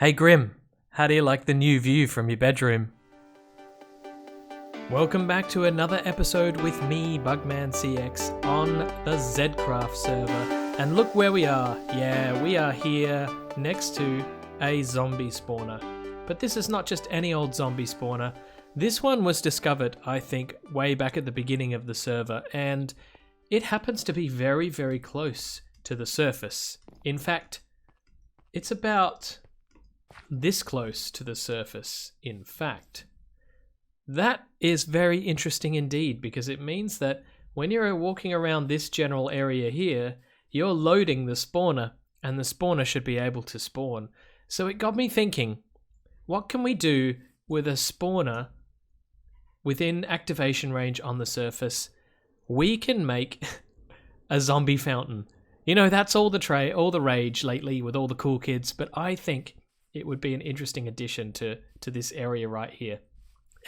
Hey Grim, how do you like the new view from your bedroom? Welcome back to another episode with me, BugmanCX, on the ZEDCRAFT server. And look where we are. Yeah, we are here next to a zombie spawner. But this is not just any old zombie spawner. This one was discovered, I think, way back at the beginning of the server, and it happens to be very, very close to the surface. In fact, it's about this close to the surface, in fact. That is very interesting indeed, because it means that when you're walking around this general area here, you're loading the spawner, and the spawner should be able to spawn. So it got me thinking, what can we do with a spawner within activation range on the surface? We can make a zombie fountain. You know, that's all the rage lately with all the cool kids, but I think it would be an interesting addition to this area right here.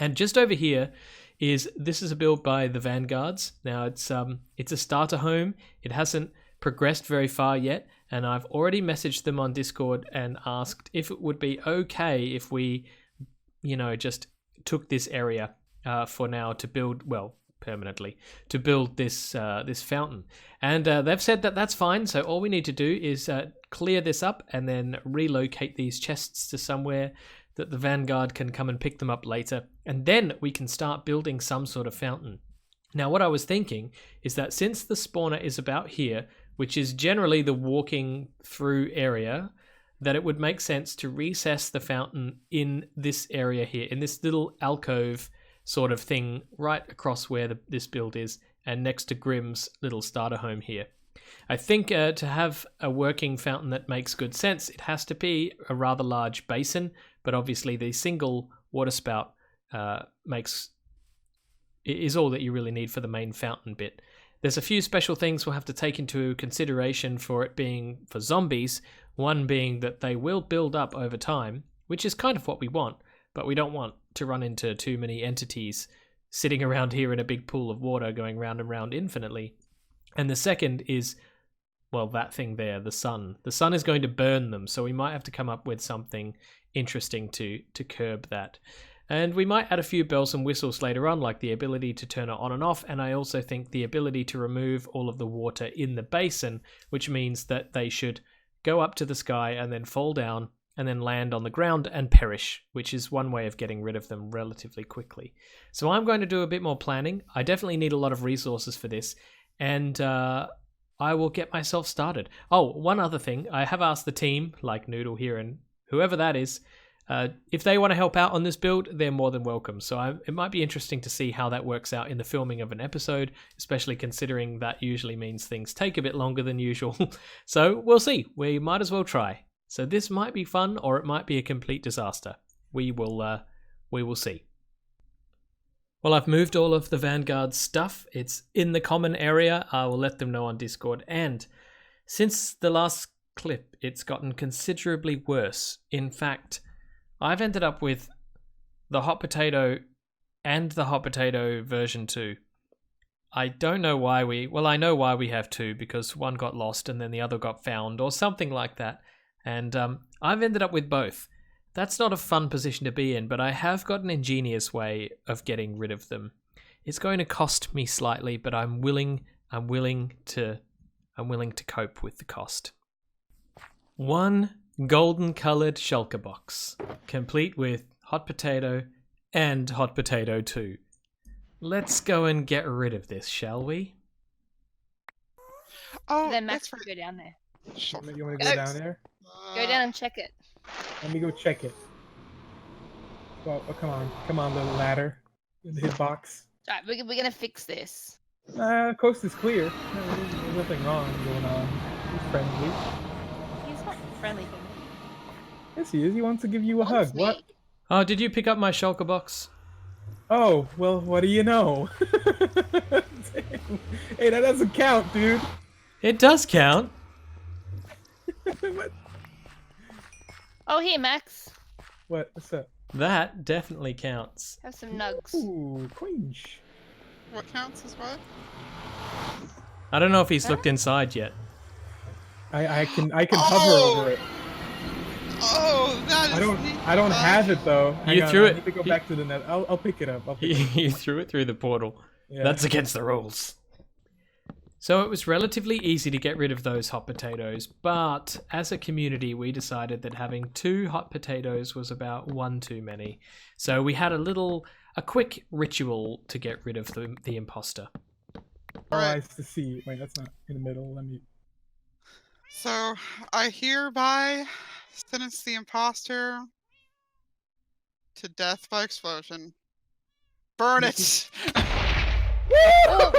And just over here this is a build by the Vanguards. Now it's a starter home. It hasn't progressed very far yet, and I've already messaged them on Discord and asked if it would be okay if we, just took this area for now to build, permanently, to build this fountain. And they've said that that's fine, so all we need to do is clear this up and then relocate these chests to somewhere that the Vanguard can come and pick them up later, and then we can start building some sort of fountain. Now what I was thinking is that since the spawner is about here, which is generally the walking through area, that it would make sense to recess the fountain in this area here, in this little alcove sort of thing right across where this build is, and next to Grim's little starter home here. I think to have a working fountain that makes good sense, it has to be a rather large basin, but obviously the single water spout is all that you really need for the main fountain bit. There's a few special things we'll have to take into consideration for it being for zombies, one being that they will build up over time, which is kind of what we want, but we don't want to run into too many entities sitting around here in a big pool of water going round and round infinitely. And the second is, that thing there, the sun. The sun is going to burn them, so we might have to come up with something interesting to curb that. And we might add a few bells and whistles later on, like the ability to turn it on and off, and I also think the ability to remove all of the water in the basin, which means that they should go up to the sky and then fall down and then land on the ground and perish, which is one way of getting rid of them relatively quickly. So I'm going to do a bit more planning. I definitely need a lot of resources for this, and I will get myself started. Oh, one other thing. I have asked the team, like Noodle here and whoever that is, if they want to help out on this build, they're more than welcome. So it might be interesting to see how that works out in the filming of an episode, especially considering that usually means things take a bit longer than usual. So we'll see. We might as well try. So this might be fun, or it might be a complete disaster. We will see. Well, I've moved all of the Vanguard stuff. It's in the common area. I will let them know on Discord. And since the last clip, it's gotten considerably worse. In fact, I've ended up with the hot potato and the hot potato version 2. I don't know why I know why we have two, because one got lost and then the other got found or something like that. And I've ended up with both. That's not a fun position to be in, but I have got an ingenious way of getting rid of them. It's going to cost me slightly, but I'm willing to cope with the cost. One golden colored shulker box, complete with hot potato and hot potato 2. Let's go and get rid of this, shall we? Oh, then Max will go down there. You want to go down there? Go down and check it. Let me go check it. Well, come on, little ladder in the hitbox. Alright, we're gonna fix this. Coast is clear. There's nothing wrong going on. He's friendly. He's not friendly to me. Yes, he is. He wants to give you a hug. Me. What? Oh, did you pick up my shulker box? Oh, well, what do you know? Hey, that doesn't count, dude. It does count. What? Oh, here, Max. What's up? That definitely counts. Have some nugs. Ooh, quench. What counts as what? I don't know if he's looked inside yet. I can hover over it. Oh, that is neat. I don't have it though. Hang You on, threw I it. need to go back to the net. I'll pick it up. I'll pick it up. You threw it through the portal. Yeah. That's against the rules. So it was relatively easy to get rid of those hot potatoes, but as a community we decided that having 2 hot potatoes was about 1 too many. So we had a quick ritual to get rid of the imposter. Oh, to see. Wait, that's not in the middle. Let me. So, I hereby sentence the imposter to death by explosion. Burn it! Yeah!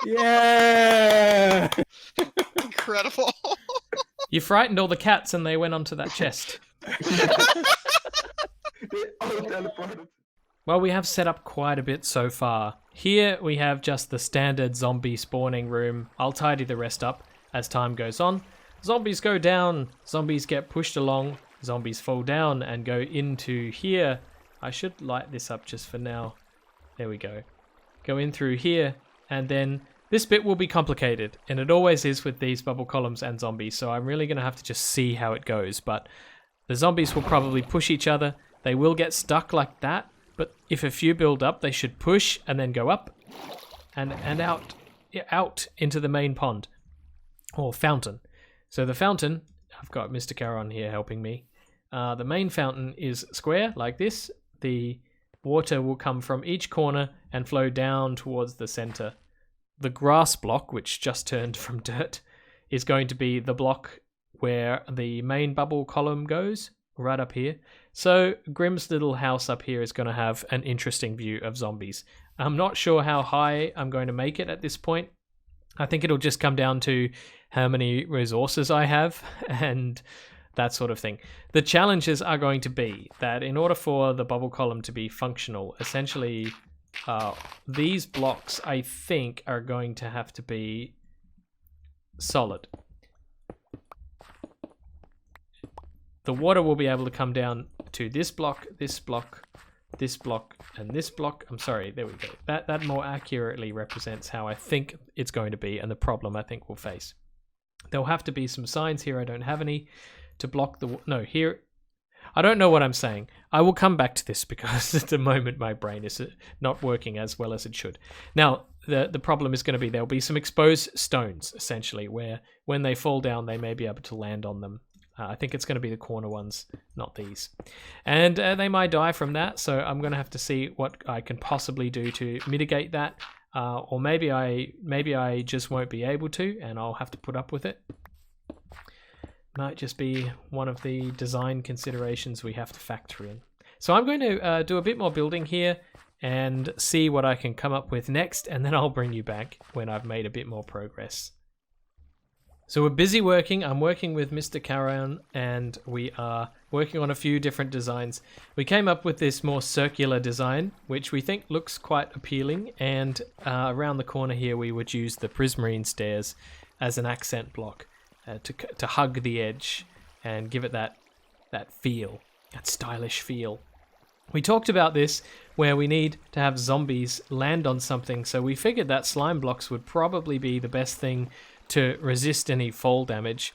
Yeah. Incredible. You frightened all the cats and they went onto that chest. Well, we have set up quite a bit so far. Here we have just the standard zombie spawning room. I'll tidy the rest up as time goes on. Zombies go down, zombies get pushed along, zombies fall down and go into here. I should light this up just for now. There we go. Go in through here, and then this bit will be complicated, and it always is with these bubble columns and zombies, so I'm really going to have to just see how it goes. But the zombies will probably push each other. They will get stuck like that, but if a few build up, they should push and then go up and out into the main pond or fountain. So the fountain, I've got Mr. Caron here helping me. The main fountain is square like this. The water will come from each corner and flow down towards the center. The grass block, which just turned from dirt, is going to be the block where the main bubble column goes, right up here. So Grimm's little house up here is going to have an interesting view of zombies. I'm not sure how high I'm going to make it at this point. I think it'll just come down to how many resources I have and that sort of thing. The challenges are going to be that in order for the bubble column to be functional, essentially these blocks, I think, are going to have to be solid. The water will be able to come down to this block, this block, this block, and this block. I'm sorry, there we go. That more accurately represents how I think it's going to be and the problem I think we'll face. There'll have to be some signs here. I don't have any to block the... No, here... I don't know what I'm saying. I will come back to this because at the moment my brain is not working as well as it should. Now, the problem is going to be there'll be some exposed stones, essentially, where when they fall down, they may be able to land on them. I think it's going to be the corner ones, not these. And they might die from that, so I'm going to have to see what I can possibly do to mitigate that. Or maybe I just won't be able to, and I'll have to put up with it. Might just be one of the design considerations we have to factor in. So I'm going to do a bit more building here and see what I can come up with next, and then I'll bring you back when I've made a bit more progress. So we're busy working. I'm working with Mr. Caron, and we are working on a few different designs. We came up with this more circular design, which we think looks quite appealing, and around the corner here we would use the prismarine stairs as an accent block. To hug the edge and give it that feel, that stylish feel. We talked about this where we need to have zombies land on something, so we figured that slime blocks would probably be the best thing to resist any fall damage.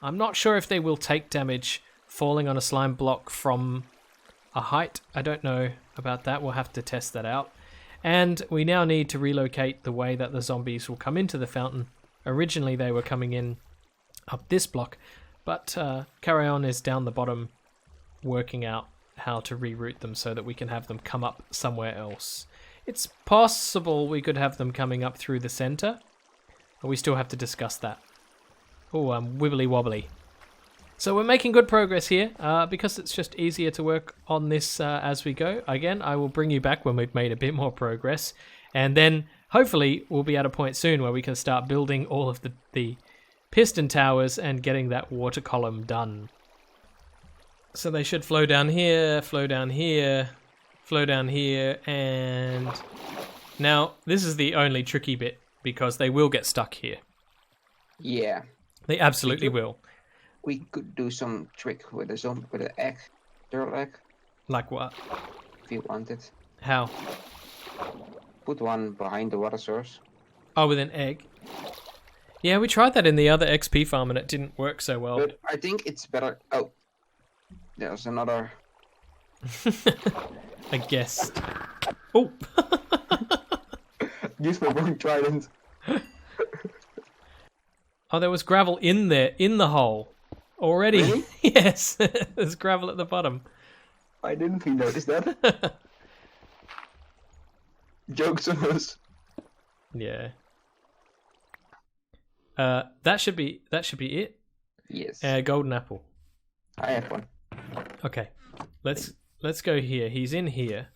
I'm not sure if they will take damage falling on a slime block from a height. I don't know about that. We'll have to test that out. And we now need to relocate the way that the zombies will come into the fountain. Originally they were coming in up this block, but Caron is down the bottom working out how to reroute them so that we can have them come up somewhere else. It's possible we could have them coming up through the center, but we still have to discuss that. Oh, I'm wibbly wobbly. So we're making good progress here because it's just easier to work on this as we go. Again, I will bring you back when we've made a bit more progress, and then hopefully we'll be at a point soon where we can start building all of the piston towers and getting that water column done. So they should flow down here, flow down here, flow down here, and now this is the only tricky bit because they will get stuck here. Yeah. They absolutely will. We could do some trick with a zombie, with an egg, turtle egg. Like what? If you wanted. How? Put one behind the water source. Oh, with an egg? Yeah, we tried that in the other XP farm and it didn't work so well. But I think it's better. Oh, there's another. I guessed. Oh. Use my wrong trident. Oh, there was gravel in there, in the hole. Already. Really? Yes. There's gravel at the bottom. I didn't even notice that. Jokes on us. Yeah. That should be it. Yes. Golden apple. I have one. Okay. Let's go here. He's in here.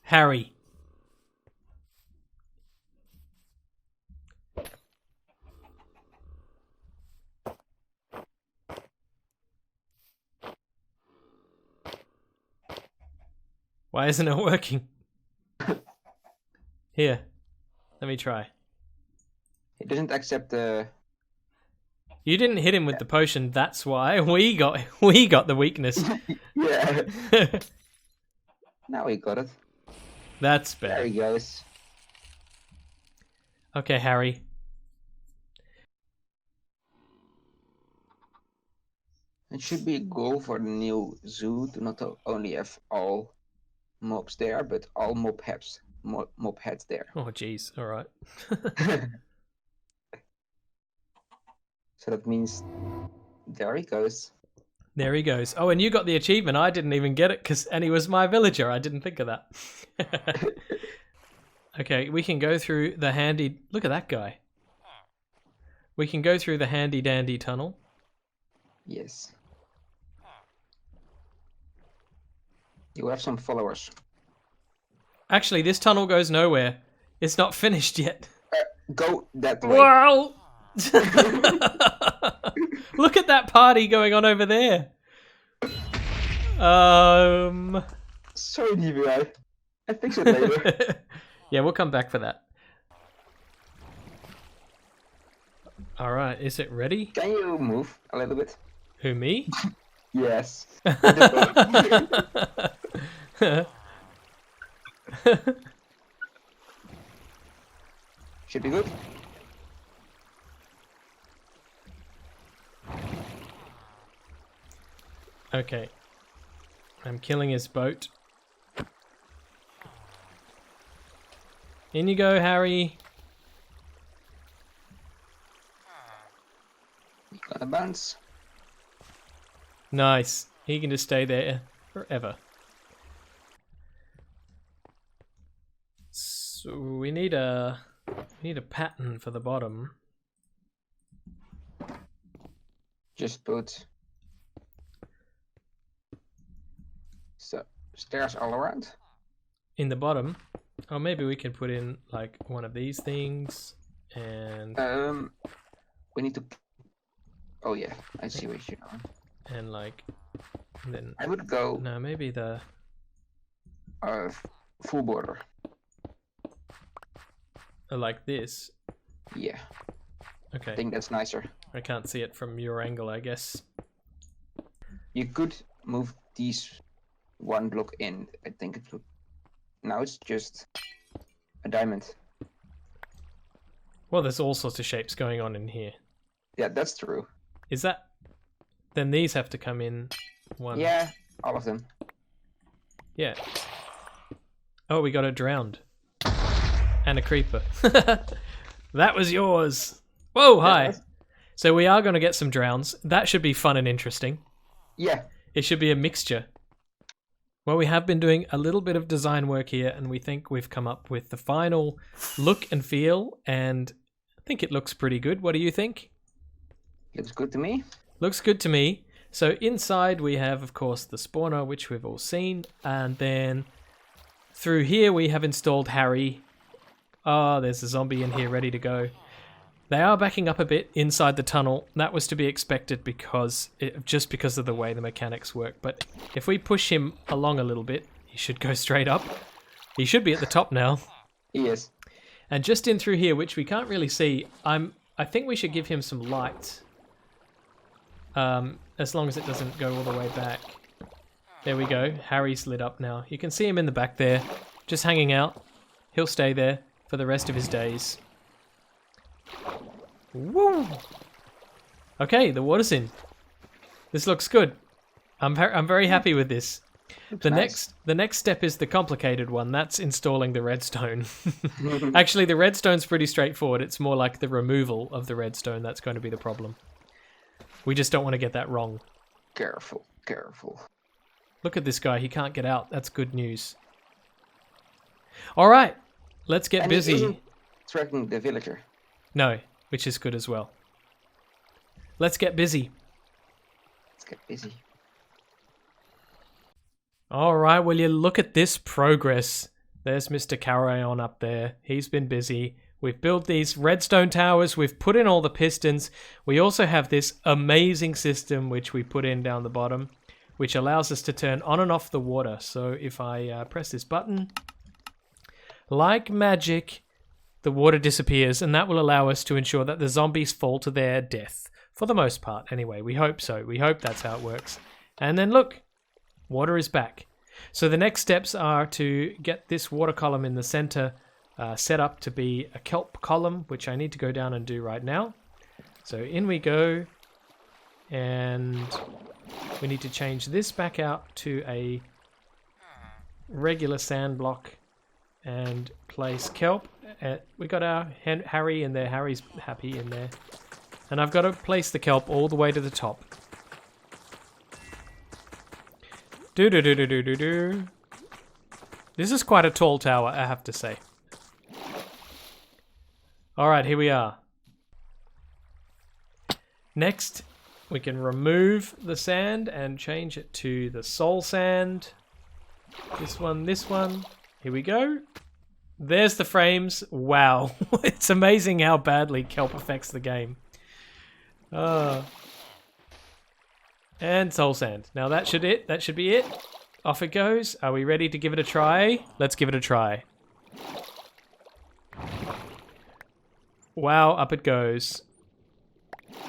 Harry. Why isn't it working? Here. Let me try. It doesn't accept the. You didn't hit him with the potion, that's why. We got the weakness. Yeah. Now we got it. That's There better. he goes. Okay, Harry. It should be a goal for the new zoo to not only have all mobs there, but all mob heads there. Oh, jeez. All right. So that means there he goes. There he goes. Oh, and you got the achievement. I didn't even get it and he was my villager. I didn't think of that. Okay, we can go through the handy... Look at that guy. We can go through the handy dandy tunnel. Yes. You have some followers. Actually, this tunnel goes nowhere. It's not finished yet. Go that way. Wow! Look at that party going on over there. Sorry, DVI. I fix it later. Yeah, we'll come back for that. All right, is it ready? Can you move a little bit? Who, me? Yes. Should be good. Okay. I'm killing his boat. In you go, Harry. Gonna bounce. Nice. He can just stay there forever. So we need a pattern for the bottom. Just put stairs all around. In the bottom. Or maybe we can put in like one of these things and We need to. Oh yeah, I see what you're doing. and like and then I would go no, maybe the full border. like this. Yeah, Okay. I think that's nicer. I can't see it from your angle, I guess. You could move these one block in. I think it would. Now it's just a diamond. Well, there's all sorts of shapes going on in here. Yeah, that's true. Is that... Then these have to come in one. Yeah, all of them. Yeah. Oh, we got a drowned. And a creeper. That was yours. Whoa, hi. Yeah, So we are going to get some drowns. That should be fun and interesting. yeah. It should be a mixture. Well, we have been doing a little bit of design work here, and we think we've come up with the final look and feel, and I think it looks pretty good. What do you think? Looks good to me. Looks good to me. So inside we have, of course, the spawner, which we've all seen, and then through here we have installed Harry. Oh, there's a zombie in here ready to go. They are backing up a bit inside the tunnel. That was to be expected just because of the way the mechanics work. But if we push him along a little bit, he should go straight up. He should be at the top now. Yes. And just in through here, which we can't really see, I think we should give him some light. As long as it doesn't go all the way back. There we go. Harry's lit up now. You can see him in the back there, just hanging out. He'll stay there for the rest of his days. Woo! Okay, the water's in. This looks good. I'm very happy with this. Nice. The next step is the complicated one. That's installing the redstone. Actually, the redstone's pretty straightforward. It's more like the removal of the redstone that's going to be the problem. We just don't want to get that wrong. Careful, careful. Look at this guy. He can't get out. That's good news. All right. Let's get And busy. he isn't threatening the villager. No, which is good as well. Let's get busy. Let's get busy. All right, will you look at this progress? There's Mr. Carayon up there. He's been busy. We've built these redstone towers. We've put in all the pistons. We also have this amazing system which we put in down the bottom, which allows us to turn on and off the water. So if I press this button, like magic, the water disappears, and that will allow us to ensure that the zombies fall to their death. For the most part, anyway. We hope so. We hope that's how it works. And then look. Water is back. So the next steps are to get this water column in the center set up to be a kelp column, which I need to go down and do right now. So in we go. And we need to change this back out to a regular sand block and place kelp. We got our Harry in there. Harry's happy in there. And I've got to place the kelp all the way to the top. Do. This is quite a tall tower, I have to say. Alright, here we are. Next, we can remove the sand and change it to the soul sand. This one. Here we go. There's the frames. Wow. It's amazing how badly kelp affects the game. And soul sand. Now that should be it. Off it goes. Are we ready to give it a try? Let's give it a try. Wow, up it goes.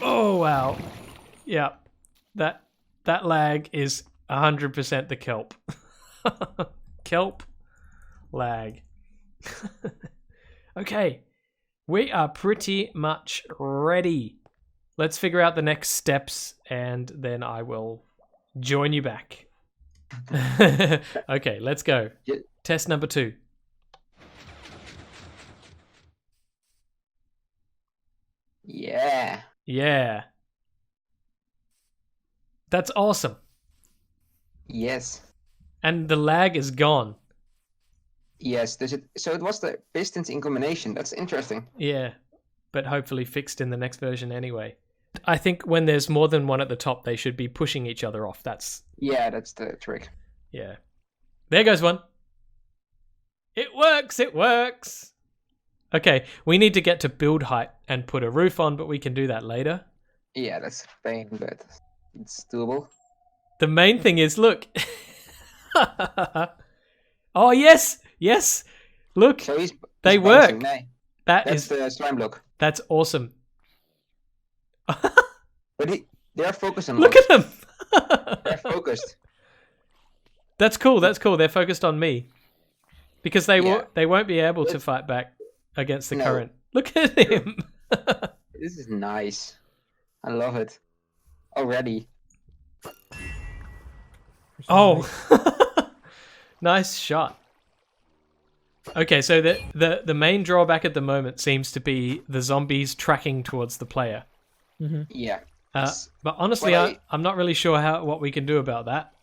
Oh wow. Yeah. That lag is 100% the kelp. Kelp lag. Okay. We are pretty much ready. Let's figure out the next steps, and then I will join you back. Okay, let's go. Yeah. Test number 2. Yeah. Yeah. That's awesome. Yes. And the lag is gone. Yes. So it was the pistons in combination. That's interesting. Yeah, but hopefully fixed in the next version anyway. I think when there's more than one at the top, they should be pushing each other off. Yeah, that's the trick. Yeah. There goes one. It works. Okay, we need to get to build height and put a roof on, but we can do that later. Yeah, that's a pain, but it's doable. The main thing is, look. Oh, yes. Look, So they he's work. bouncing, nee. That's The slime block. That's awesome. But they're focused on Look mobs. at them. They're focused. That's cool. They're focused on me. Because they Yeah. they won't be able to fight back against the No. current. Look at him. This is nice. I love it. Already. Oh. Nice shot. Okay, so the main drawback at the moment seems to be the zombies tracking towards the player. Mm-hmm. Yeah. But honestly, Well, I'm not really sure what we can do about that.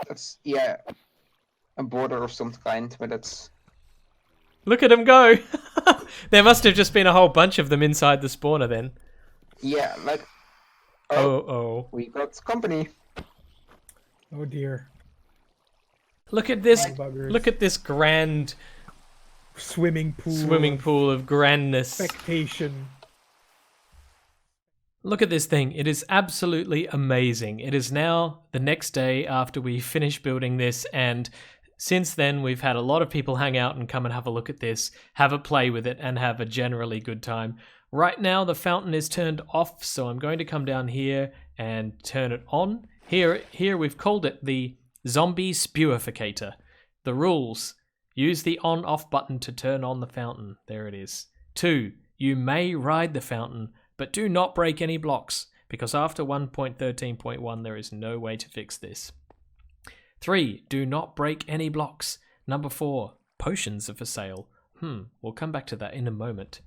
That's a border of some kind, but that's Look at him go. There must have just been a whole bunch of them inside the spawner then. like Oh. we got company. Oh dear. Look at this. Buggers. Look at this grand Swimming pool. swimming pool of grandness. Expectation. Look at this thing. It is absolutely amazing. It is now the next day after we finish building this, and since then we've had a lot of people hang out and come and have a look at this, have a play with it, and have a generally good time. Right now the fountain is turned off, so I'm going to come down here and turn it on. Here we've called it the Zombie Spewificator. The rules. Use the on-off button to turn on the fountain. There it is. 2. You may ride the fountain, but do not break any blocks, because after 1.13.1 there is no way to fix this. 3. Do not break any blocks. Number 4. Potions are for sale. We'll come back to that in a moment.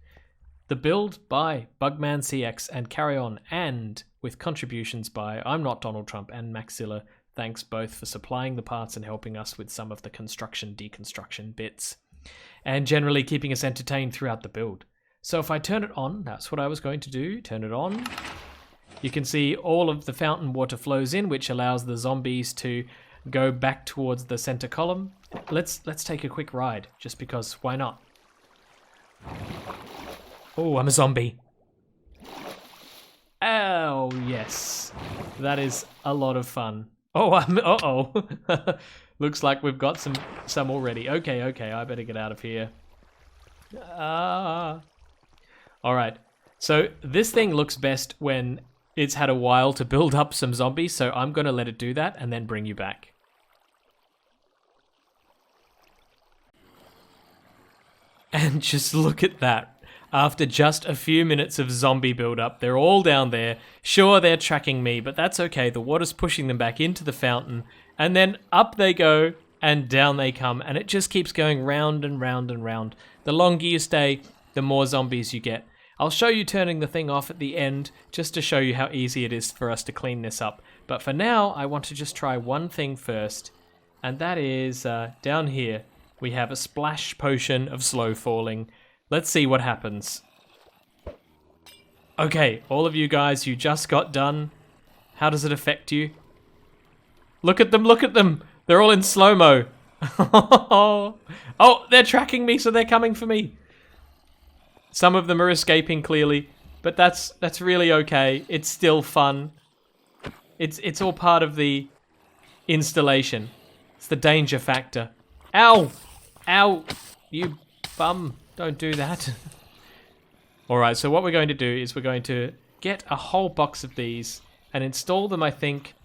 The build by BugmanCX and Carry On, and with contributions by I'm Not Donald Trump and Maxilla. Thanks both for supplying the parts and helping us with some of the construction deconstruction bits, and generally keeping us entertained throughout the build. So if I turn it on, that's what I was going to do, turn it on. You can see all of the fountain water flows in, which allows the zombies to go back towards the center column. Let's take a quick ride, just because why not? Oh, I'm a zombie. Oh, yes. That is a lot of fun. Oh, uh-oh. Looks like we've got some already. Okay, I better get out of here. All right. So this thing looks best when it's had a while to build up some zombies, so I'm going to let it do that and then bring you back. And just look at that. After just a few minutes of zombie build-up, they're all down there. Sure, they're tracking me, but that's okay. The water's pushing them back into the fountain, and then up they go, and down they come, and it just keeps going round and round and round. The longer you stay, the more zombies you get. I'll show you turning the thing off at the end, just to show you how easy it is for us to clean this up. But for now, I want to just try one thing first, and that is down here. We have a splash potion of slow falling. Let's see what happens. Okay, all of you guys who just got done, how does it affect you? Look at them, look at them! They're all in slow-mo. Oh, they're tracking me, so they're coming for me. Some of them are escaping clearly, but that's really okay. It's still fun. It's all part of the installation. It's the danger factor. Ow! Ow! You bum. Don't do that. Alright, so what we're going to do is we're going to get a whole box of these and install them, I think.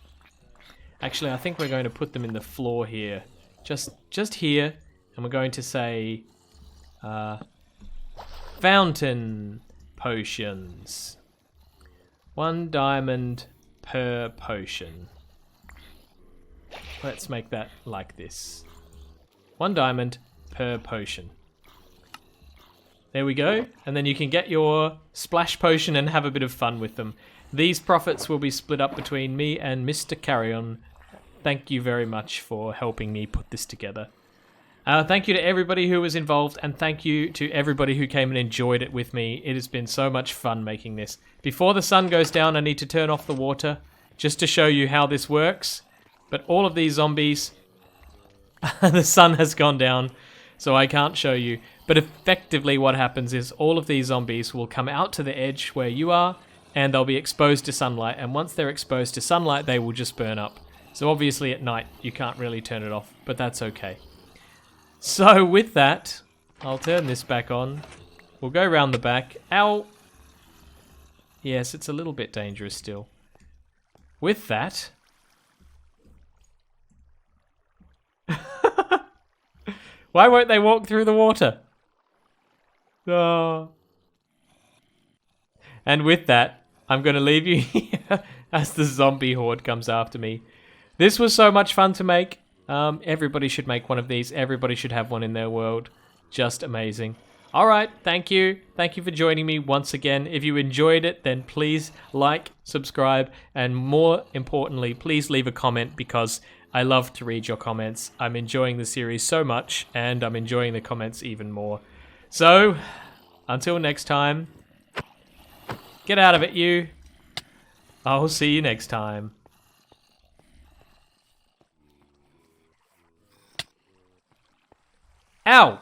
Actually, I think we're going to put them in the floor here. Just here. And we're going to say... fountain potions. 1 diamond per potion. Let's make that like this. 1 diamond per potion. There we go, and then you can get your splash potion and have a bit of fun with them. These profits will be split up between me and Mr. Carrion. Thank you very much for helping me put this together. Thank you to everybody who was involved, and thank you to everybody who came and enjoyed it with me. It has been so much fun making this. Before the sun goes down, I need to turn off the water, just to show you how this works. But all of these zombies, the sun has gone down, so I can't show you. But effectively what happens is all of these zombies will come out to the edge where you are, and they'll be exposed to sunlight, and once they're exposed to sunlight, they will just burn up. So obviously at night, you can't really turn it off, but that's okay. So with that, I'll turn this back on. We'll go around the back. Ow! Yes, it's a little bit dangerous still. With that... Why won't they walk through the water? Oh. And with that, I'm going to leave you here as the zombie horde comes after me. This was so much fun to make. Everybody should make one of these. Everybody should have one in their world. Just amazing. All right, thank you. Thank you for joining me once again. If you enjoyed it, then please like, subscribe, and more importantly, please leave a comment because I love to read your comments. I'm enjoying the series so much, and I'm enjoying the comments even more. So, until next time, get out of it, you. I'll see you next time. Ow!